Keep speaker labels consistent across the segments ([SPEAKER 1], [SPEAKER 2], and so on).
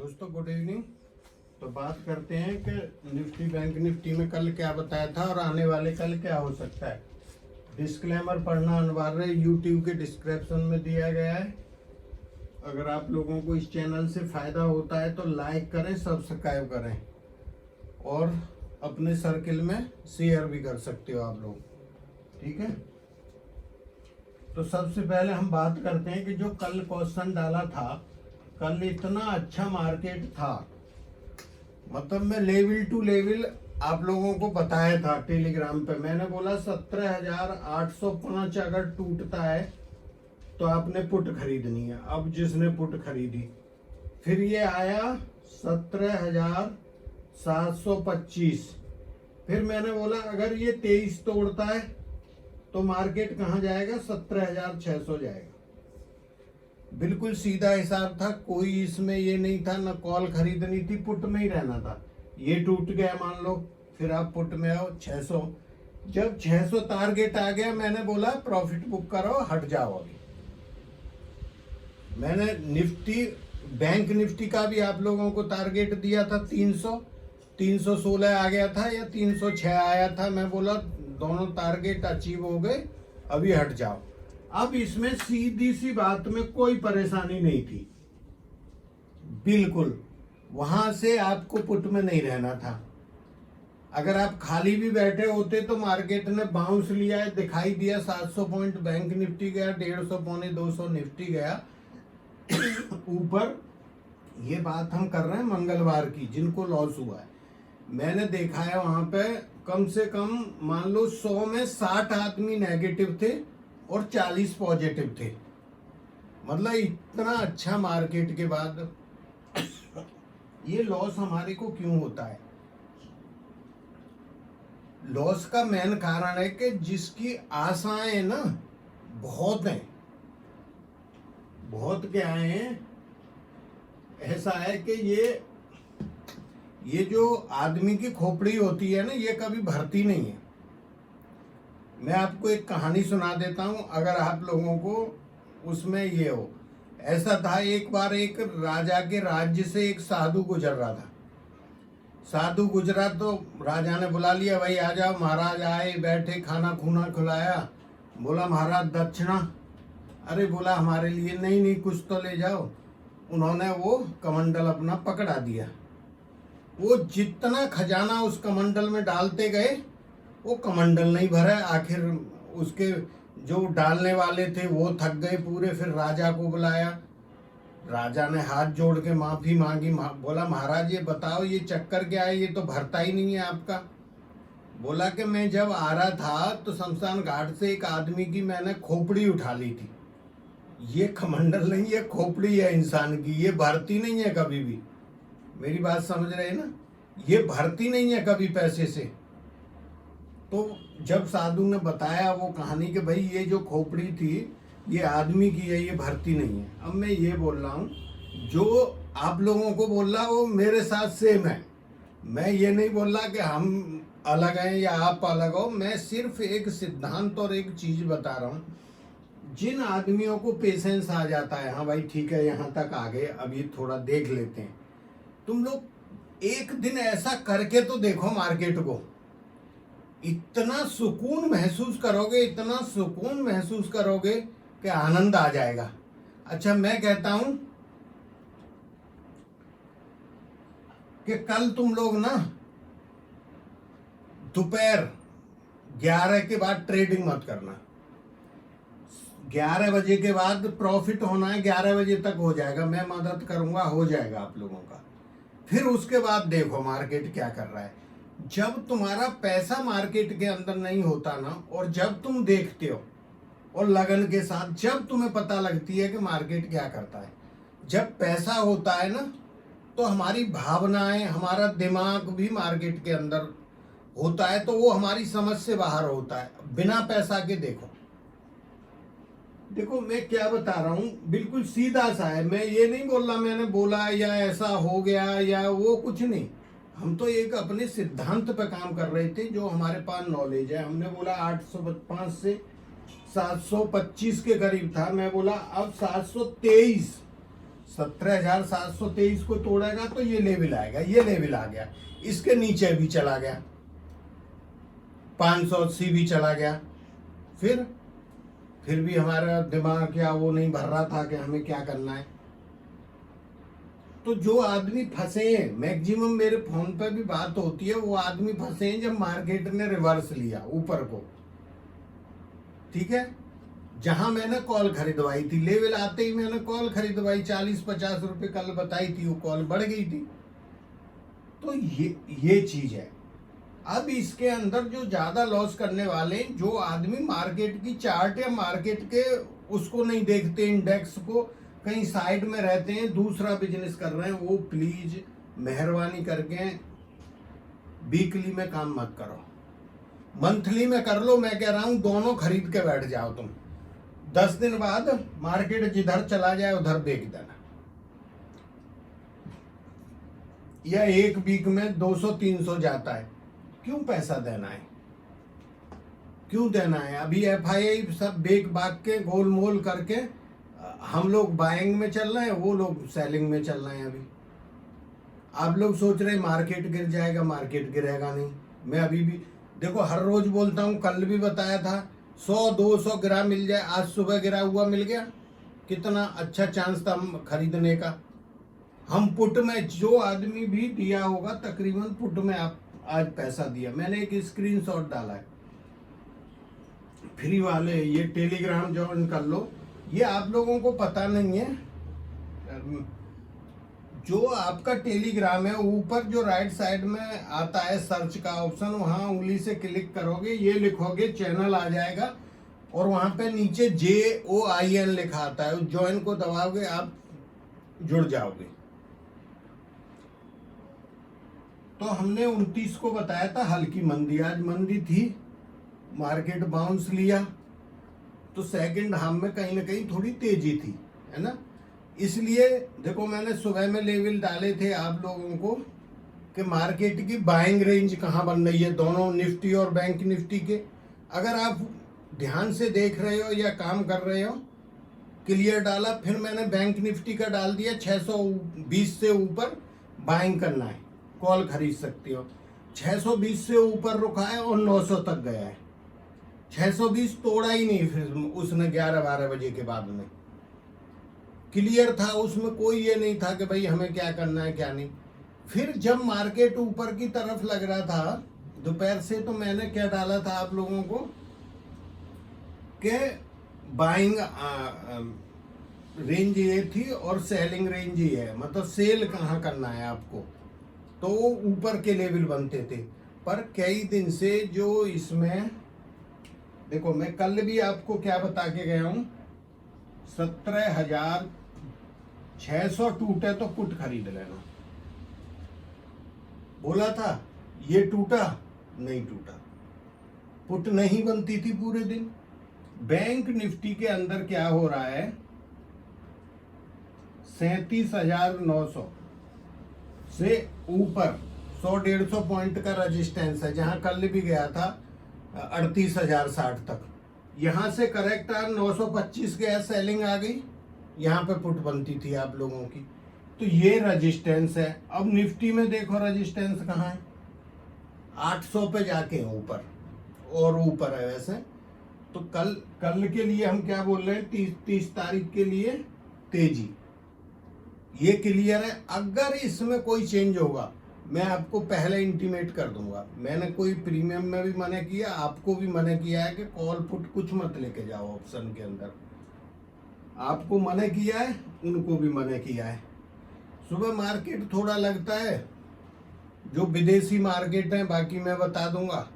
[SPEAKER 1] दोस्तों good evening. तो बात करते हैं कि निफ्टी बैंक निफ्टी में कल क्या बताया था और आने वाले कल क्या हो सकता है। डिस्क्लेमर पढ़ना अनिवार्य है, यूट्यूब के डिस्क्रिप्शन में दिया गया है। अगर आप लोगों को इस चैनल से फ़ायदा होता है तो लाइक करें, सब्सक्राइब करें और अपने सर्किल में शेयर भी कर सकते हो आप लोग, ठीक है। तो सबसे पहले हम बात करते हैं कि जो कल क्वेश्चन डाला था, कल इतना अच्छा मार्केट था, मतलब मैं लेवल टू लेवल आप लोगों को बताया था टेलीग्राम पे। मैंने बोला 17,805 अगर टूटता है तो आपने पुट खरीदनी है। अब जिसने पुट खरीदी, फिर ये आया 17,725। फिर मैंने बोला अगर ये 23 तोड़ता है तो मार्केट कहाँ जाएगा, 17,600 जाएगा। बिल्कुल सीधा हिसाब था, कोई इसमें ये नहीं था, ना कॉल खरीदनी थी, पुट में ही रहना था। ये टूट गया मान लो, फिर आप पुट में आओ 600। जब 600 टारगेट आ गया, मैंने बोला प्रॉफिट बुक करो, हट जाओ। अभी मैंने निफ्टी बैंक निफ्टी का भी आप लोगों को टारगेट दिया था 316 आ गया था या 306 आया था। मैं बोला दोनों टारगेट अचीव हो गए, अभी हट जाओ। अब इसमें सीधी सी बात में कोई परेशानी नहीं थी, बिल्कुल। वहां से आपको पुट में नहीं रहना था। अगर आप खाली भी बैठे होते तो मार्केट ने बाउंस लिया है, दिखाई दिया 700 पॉइंट बैंक निफ्टी गया, 150 पौने 200 निफ्टी गया ऊपर। ये बात हम कर रहे हैं मंगलवार की, जिनको लॉस हुआ है। मैंने देखा है वहां पे कम से कम मान लो 100 में 60 आदमी नेगेटिव थे और 40 पॉजिटिव थे। मतलब इतना अच्छा मार्केट के बाद ये लॉस हमारे को क्यों होता है। लॉस का मेन कारण है कि जिसकी आशाएं ना बहुत हैं, बहुत क्या हैं, ऐसा है कि ये जो आदमी की खोपड़ी होती है ना, ये कभी भरती नहीं है। मैं आपको एक कहानी सुना देता हूं, अगर आप लोगों को उसमें ये हो। ऐसा था, एक बार एक राजा के राज्य से एक साधु गुजर रहा था। साधु गुजरा तो राजा ने बुला लिया, भाई आ जाओ। महाराज आए, बैठे, खाना खूना खिलाया। बोला महाराज दक्षिणा। अरे बोला हमारे लिए नहीं, नहीं कुछ तो ले जाओ। उन्होंने वो कमंडल अपना पकड़ा दिया। वो जितना खजाना उस कमंडल में डालते गए, वो कमंडल नहीं भरा। आखिर उसके जो डालने वाले थे वो थक गए पूरे। फिर राजा को बुलाया, राजा ने हाथ जोड़ के माफी मांगी। बोला महाराज ये बताओ ये चक्कर क्या है, ये तो भरता ही नहीं है आपका। बोला कि मैं जब आ रहा था तो शमशान घाट से एक आदमी की मैंने खोपड़ी उठा ली थी। ये कमंडल नहीं, ये खोपड़ी है इंसान की, ये भरती नहीं है कभी भी। मेरी बात समझ रहे हैं ना, ये भरती नहीं है कभी पैसे से। तो जब साधु ने बताया वो कहानी कि भाई ये जो खोपड़ी थी ये आदमी की है, ये भरती नहीं है। अब मैं ये बोल रहा हूँ, जो आप लोगों को बोल रहा वो मेरे साथ सेम है। मैं ये नहीं बोल रहा कि हम अलग हैं या आप अलग हो। मैं सिर्फ एक सिद्धांत और एक चीज बता रहा हूँ। जिन आदमियों को पेशेंस आ जाता है, हाँ भाई ठीक है यहाँ तक आ गए, अभी थोड़ा देख लेते हैं। तुम लोग एक दिन ऐसा करके तो देखो मार्केट को, इतना सुकून महसूस करोगे, इतना सुकून महसूस करोगे कि आनंद आ जाएगा। अच्छा मैं कहता हूं कि कल तुम लोग ना दोपहर 11 के बाद ट्रेडिंग मत करना। 11 बजे के बाद प्रॉफिट होना है, 11 बजे तक हो जाएगा, मैं मदद करूंगा, हो जाएगा आप लोगों का। फिर उसके बाद देखो मार्केट क्या कर रहा है। जब तुम्हारा पैसा मार्केट के अंदर नहीं होता ना, और जब तुम देखते हो और लगन के साथ, जब तुम्हें पता लगती है कि मार्केट क्या करता है। जब पैसा होता है ना तो हमारी भावनाएं, हमारा दिमाग भी मार्केट के अंदर होता है, तो वो हमारी समझ से बाहर होता है। बिना पैसा के देखो मैं क्या बता रहा हूँ, बिल्कुल सीधा सा है। मैं ये नहीं बोल रहा मैंने बोला या ऐसा हो गया या वो कुछ नहीं। हम तो एक अपने सिद्धांत पे काम कर रहे थे, जो हमारे पास नॉलेज है। हमने बोला 805 से 725 के करीब था, मैं बोला अब 723 17,723 को तोड़ेगा तो ये लेवल आएगा, ये लेवल आ गया, इसके नीचे भी चला गया, 580 भी चला गया। फिर भी हमारा दिमाग क्या वो नहीं भर रहा था कि हमें क्या करना है। तो जो आदमी फंसे हैं, मैक्सिमम मेरे फोन पे भी बात होती है, वो आदमी फंसे हैं जब मार्केट ने रिवर्स लिया ऊपर को, ठीक है। जहां मैंने कॉल खरीदवाई थी, लेवल आते ही मैंने कॉल खरीदवाई, 40-50 रुपए कल बताई थी, वो कॉल बढ़ गई थी। तो ये चीज है। अब इसके अंदर जो ज्यादा लॉस करने वाले, जो आदमी मार्केट की चार्ट या मार्केट के उसको नहीं देखते, इंडेक्स को, कहीं साइड में रहते हैं, दूसरा बिजनेस कर रहे हैं, वो प्लीज मेहरबानी करके वीकली में काम मत करो, मंथली में कर लो। मैं कह रहा हूं दोनों खरीद के बैठ जाओ तुम, 10 दिन बाद मार्केट जिधर चला जाए उधर बेच देना, या एक वीक में 200-300 जाता है, क्यों पैसा देना है, क्यों देना है। अभी FII सब बेक बाग के गोल मोल करके हम लोग बाइंग में चल रहे हैं, वो लोग सेलिंग में चल रहे हैं। अभी आप लोग सोच रहे हैं मार्केट गिर जाएगा, मार्केट गिरेगा नहीं। मैं अभी भी देखो हर रोज बोलता हूं, कल भी बताया था 100-200 गिरा मिल जाए, आज सुबह गिरा हुआ मिल गया, कितना अच्छा चांस था खरीदने का। हम पुट में जो आदमी भी दिया होगा तकरीबन पुट में आप आज पैसा दिया, मैंने एक स्क्रीनशॉट डाला है, फ्री वाले, ये टेलीग्राम ज्वाइन कर लो। ये आप लोगों को पता नहीं है, जो आपका टेलीग्राम है ऊपर जो राइट साइड में आता है सर्च का ऑप्शन, वहां उंगली से क्लिक करोगे, ये लिखोगे चैनल आ जाएगा, और वहां पे नीचे JOIN लिखा आता है, उस ज्वाइन को दबाओगे आप जुड़ जाओगे। तो हमने 29 को बताया था हल्की मंदी, आज मंदी थी, मार्केट बाउंस लिया, तो सेकंड हाफ में कहीं ना कहीं थोड़ी तेजी थी, है ना। इसलिए देखो मैंने सुबह में लेवल डाले थे आप लोगों को कि मार्केट की बाइंग रेंज कहाँ बन रही है, दोनों निफ्टी और बैंक निफ्टी के। अगर आप ध्यान से देख रहे हो या काम कर रहे हो, क्लियर डाला, फिर मैंने बैंक निफ्टी का डाल दिया 620 से ऊपर बाइंग करना है, कॉल खरीद सकते हो। 620 से ऊपर रुका है और 900 तक गया है, 620 तोड़ा ही नहीं फिर उसने 11-12 बजे के बाद में, क्लियर था, उसमें कोई ये नहीं था कि भाई हमें क्या करना है क्या नहीं। फिर जब मार्केट ऊपर की तरफ लग रहा था दोपहर से, तो मैंने क्या डाला था आप लोगों को कि बाइंग रेंज ये थी और सेलिंग रेंज ये है, मतलब सेल कहाँ करना है आपको, तो ऊपर के लेवल बनते थे। पर कई दिन से जो इसमें देखो, मैं कल भी आपको क्या बता के गया हूं, 17,600 टूटे तो पुट खरीद लेना, बोला था। ये टूटा नहीं, टूटा, पुट नहीं बनती थी पूरे दिन। बैंक निफ्टी के अंदर क्या हो रहा है, 37,900 से ऊपर 100-150 पॉइंट का रजिस्टेंस है, जहां कल भी गया था 38,060 तक। यहां से करेक्ट 925 गया, सेलिंग आ गई, यहां पे पुट बनती थी आप लोगों की, तो ये रजिस्टेंस है। अब निफ्टी में देखो रजिस्टेंस कहाँ है, 800 पे जाके ऊपर और ऊपर है वैसे। तो कल के लिए हम क्या बोल रहे हैं, 30 तारीख के लिए तेजी, ये क्लियर है। अगर इसमें कोई चेंज होगा मैं आपको पहले इंटीमेट कर दूंगा। मैंने कोई प्रीमियम में भी मना किया, आपको भी मना किया है कि कॉल पुट कुछ मत लेके जाओ ऑप्शन के अंदर, आपको मना किया है, उनको भी मना किया है। सुबह मार्केट थोड़ा लगता है, जो विदेशी मार्केट है बाकी मैं बता दूंगा,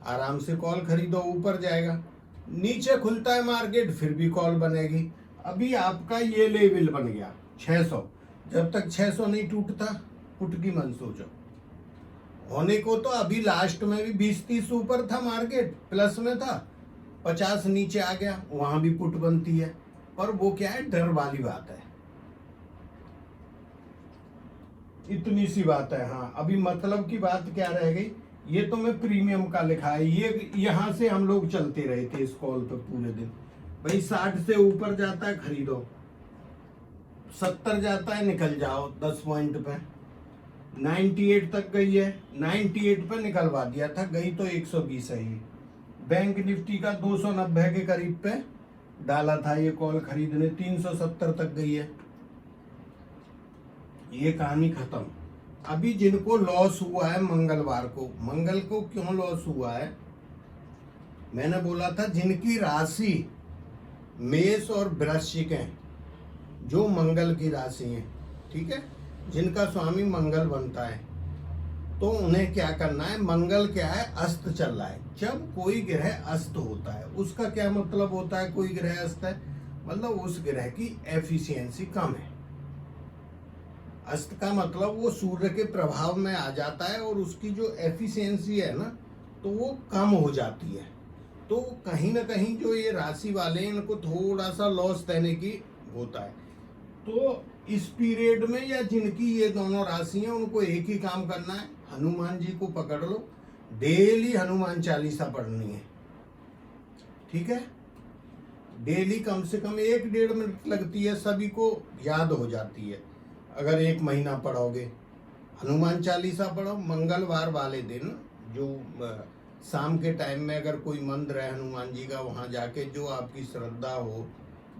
[SPEAKER 1] आराम से कॉल खरीदो, ऊपर जाएगा। नीचे खुलता है मार्केट फिर भी कॉल बनेगी। अभी आपका ये लेवल बन गया 600, जब तक 600 नहीं टूटता पुट की मन सोचो होने को। तो अभी लास्ट में भी 20-30 ऊपर था मार्केट, प्लस में था, 50 नीचे आ गया, वहां भी पुट बनती है। पर वो क्या है, डर वाली बात है, इतनी सी बात है। हाँ, अभी मतलब की बात क्या रह गई, ये तो मैं प्रीमियम का लिखा है, ये यहां से हम लोग चलते रहे थे इस कॉल पे पूरे दिन। भाई 60 से ऊपर जाता है खरीदो, 70 जाता है, निकल जाओ 10 पॉइंट पे। 98 तक गई है, 98 पे निकलवा दिया था, गई तो 120 है ये। बैंक निफ्टी का 290 के करीब पे डाला था ये कॉल खरीदने, 370 तक गई है। ये कहानी खत्म। अभी जिनको लॉस हुआ है मंगलवार को, मंगल को क्यों लॉस हुआ है, मैंने बोला था जिनकी राशि मेष और वृश्चिक है, जो मंगल की राशि है, ठीक है, जिनका स्वामी मंगल बनता है, तो उन्हें क्या करना है, मंगल क्या है, अस्त चल रहा है। जब कोई ग्रह अस्त होता है उसका क्या मतलब होता है, कोई ग्रह अस्त है मतलब उस ग्रह की एफिशिएंसी कम है। अस्त का मतलब वो सूर्य के प्रभाव में आ जाता है और उसकी जो एफिशिएंसी है ना, तो वो कम हो जाती है। तो कहीं ना कहीं जो ये राशि वाले हैं इनको थोड़ा सा लॉस देने की होता है। तो इस पीरियड में या जिनकी ये दोनों राशि हैं उनको एक ही काम करना है, हनुमान जी को पकड़ लो, डेली हनुमान चालीसा पढ़नी है, ठीक है। डेली कम से कम 1-1.5 मिनट लगती है, सभी को याद हो जाती है। अगर 1 महीना पढ़ोगे हनुमान चालीसा पढ़ो, मंगलवार वाले दिन जो शाम के टाइम में अगर कोई मंदिर है हनुमान जी का, वहाँ जाके जो आपकी श्रद्धा हो,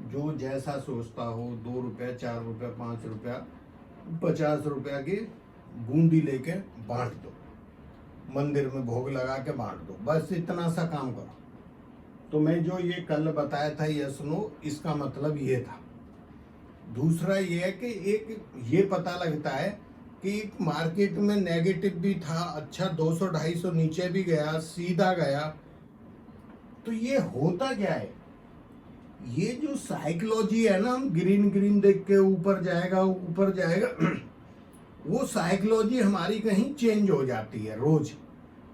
[SPEAKER 1] जो जैसा सोचता हो, 2 रुपया 4 रुपया 5 रुपया 50 रुपया की बूंदी लेके बांट दो, मंदिर में भोग लगा के बांट दो, बस इतना सा काम करो। तो मैं जो ये कल बताया था ये सुनो, इसका मतलब ये था। दूसरा ये है कि एक ये पता लगता है कि मार्केट में नेगेटिव भी था, अच्छा 200-250 नीचे भी गया, सीधा गया। तो ये होता क्या है, ये जो साइकोलॉजी है ना, हम ग्रीन ग्रीन देख के ऊपर जाएगा ऊपर जाएगा वो साइकोलॉजी हमारी कहीं चेंज हो जाती है रोज।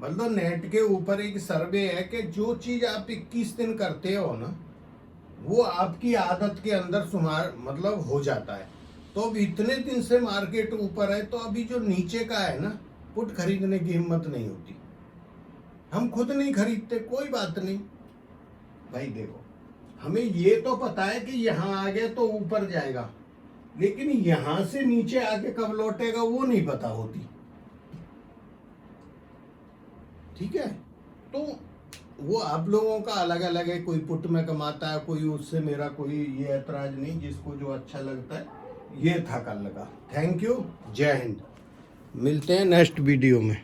[SPEAKER 1] मतलब नेट के ऊपर एक सर्वे है कि जो चीज आप 21 दिन करते हो ना, वो आपकी आदत के अंदर सुमार मतलब हो जाता है। तो अब इतने दिन से मार्केट ऊपर है, तो अभी जो नीचे का है ना, पुट खरीदने की हिम्मत नहीं होती, हम खुद नहीं खरीदते, कोई बात नहीं भाई। देखो हमें ये तो पता है कि यहाँ आ गया तो ऊपर जाएगा, लेकिन यहां से नीचे आके कब लौटेगा वो नहीं पता होती, ठीक है। तो वो आप लोगों का अलग अलग है, कोई पुट में कमाता है, कोई उससे, मेरा कोई ये ऐतराज नहीं, जिसको जो अच्छा लगता है। ये था कल का। थैंक यू, जय हिंद, मिलते हैं नेक्स्ट वीडियो में।